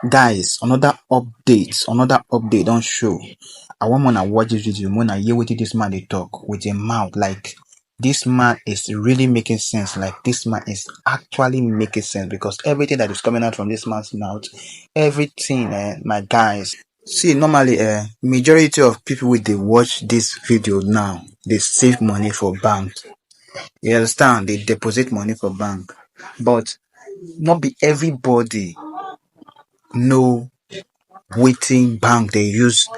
Guys, another update don't show. I want to watch this video when I hear what this man they talk with a mouth. Like this man is really making sense. Like this man is actually making sense because everything that is coming out from this man's mouth, everything, my guys. See, normally, majority of people with they watch this video now, they save money for bank. You understand? They deposit money for bank, but not be everybody know wetin bank dey use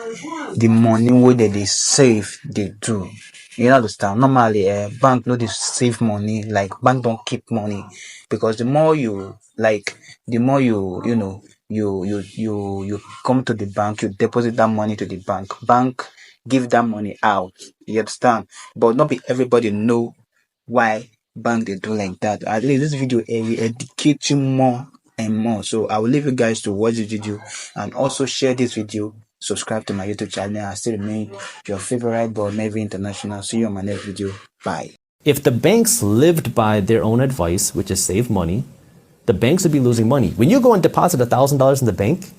the money wey dem dey save dey do. You understand? Normally, bank no dey save money. Like bank don keep money because the more you like, the more you know you come to the bank, you deposit that money to the bank. Bank give that money out. You understand? But not be everybody know why bank they do like that. At least this video will educate you more and more. So I will leave you guys to watch the video and also share this video. Subscribe to my YouTube channel. I still remain your favorite boy, Mavy International. See you on my next video. Bye. If the banks lived by their own advice, which is save money, the banks would be losing money. When you go and deposit $1,000 in the bank,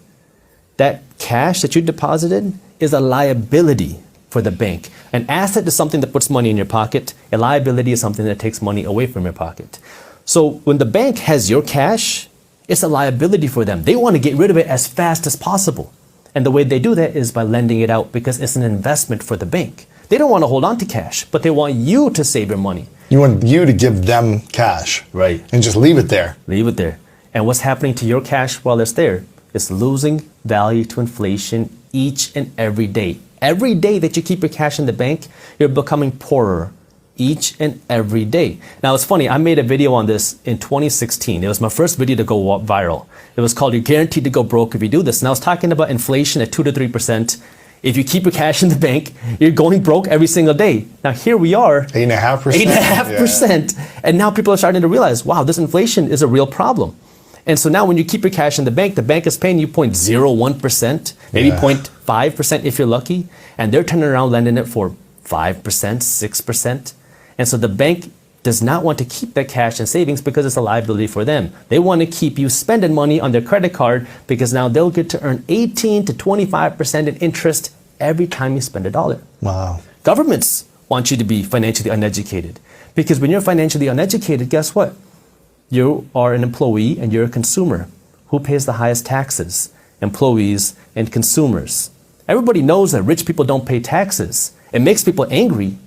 that cash that you deposited is a liability for the bank. An asset is something that puts money in your pocket. A liability is something that takes money away from your pocket. So when the bank has your cash, it's a liability for them. They want to get rid of it as fast as possible. And the way they do that is by lending it out because it's an investment for the bank. They don't want to hold on to cash, but they want you to save your money. You want you to give them cash. Right. And just leave it there. Leave it there. And what's happening to your cash while it's there? It's losing value to inflation each and every day. Every day that you keep your cash in the bank, you're becoming poorer each and every day. Now it's funny, I made a video on this in 2016. It was my first video to go viral. It was called You're Guaranteed to Go Broke If You Do This. And I was talking about inflation at 2 to 3%. If you keep your cash in the bank, you're going broke every single day. Now here we are. 8.5%. 8.5%. Yeah. And now people are starting to realize, wow, this inflation is a real problem. And so now when you keep your cash in the bank is paying you 0.01%, maybe 0.5% if you're lucky. And they're turning around lending it for 5%, 6%. And so the bank does not want to keep that cash in savings because it's a liability for them. They want to keep you spending money on their credit card because now they'll get to earn 18 to 25% in interest every time you spend $1. Wow. Governments want you to be financially uneducated because when you're financially uneducated, guess what? You are an employee and you're a consumer. Who pays the highest taxes? Employees and consumers. Everybody knows that rich people don't pay taxes. It makes people angry,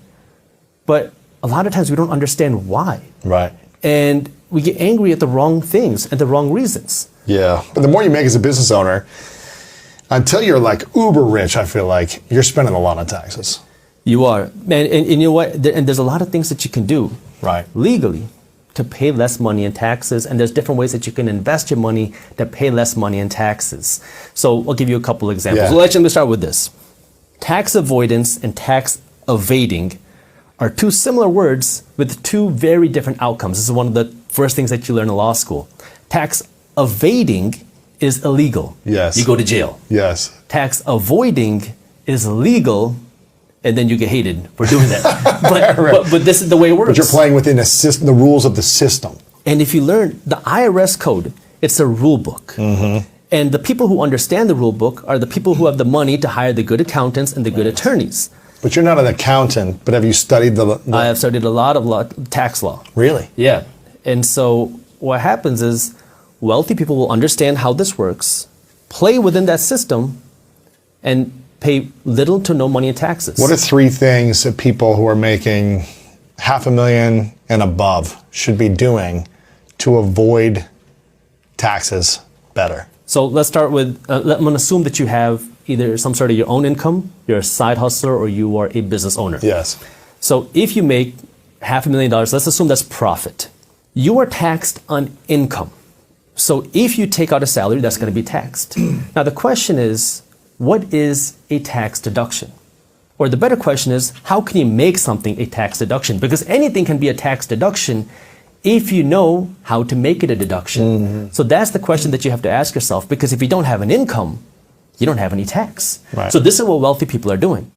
but a lot of times we don't understand why. Right. And we get angry at the wrong things and the wrong reasons. Yeah. But the more you make as a business owner, until you're like uber rich, I feel like you're spending a lot on taxes. You are. And you know what? And there's a lot of things that you can do legally to pay less money in taxes. And there's different ways that you can invest your money to pay less money in taxes. So I'll give you a couple examples. Yeah. Well, let me start with this. Tax avoidance and tax evading are two similar words with two very different outcomes. This is one of the first things that you learn in law school. Tax evading is illegal. Yes. You go to jail. Yes. Tax avoiding is legal, and then you get hated for doing that. But this is the way it works. But you're playing within the rules of the system. And if you learn the IRS code, it's a rule book. Mm-hmm. And the people who understand the rule book are the people who have the money to hire the good accountants and the good attorneys. But you're not an accountant, but have you studied the I have studied a lot of tax law. Really? Yeah. And so what happens is wealthy people will understand how this works, play within that system, and pay little to no money in taxes. What are 3 things that people who are making $500,000 and above should be doing to avoid taxes better? So let's start with, I'm going to assume that you have either some sort of your own income, you're a side hustler, or you are a business owner. Yes. So if you make $500,000, let's assume that's profit. You are taxed on income. So if you take out a salary, that's going to be taxed. Now the question is, what is a tax deduction? Or the better question is, how can you make something a tax deduction? Because anything can be a tax deduction if you know how to make it a deduction. Mm-hmm. So that's the question that you have to ask yourself, because if you don't have an income, you don't have any tax. Right. So this is what wealthy people are doing.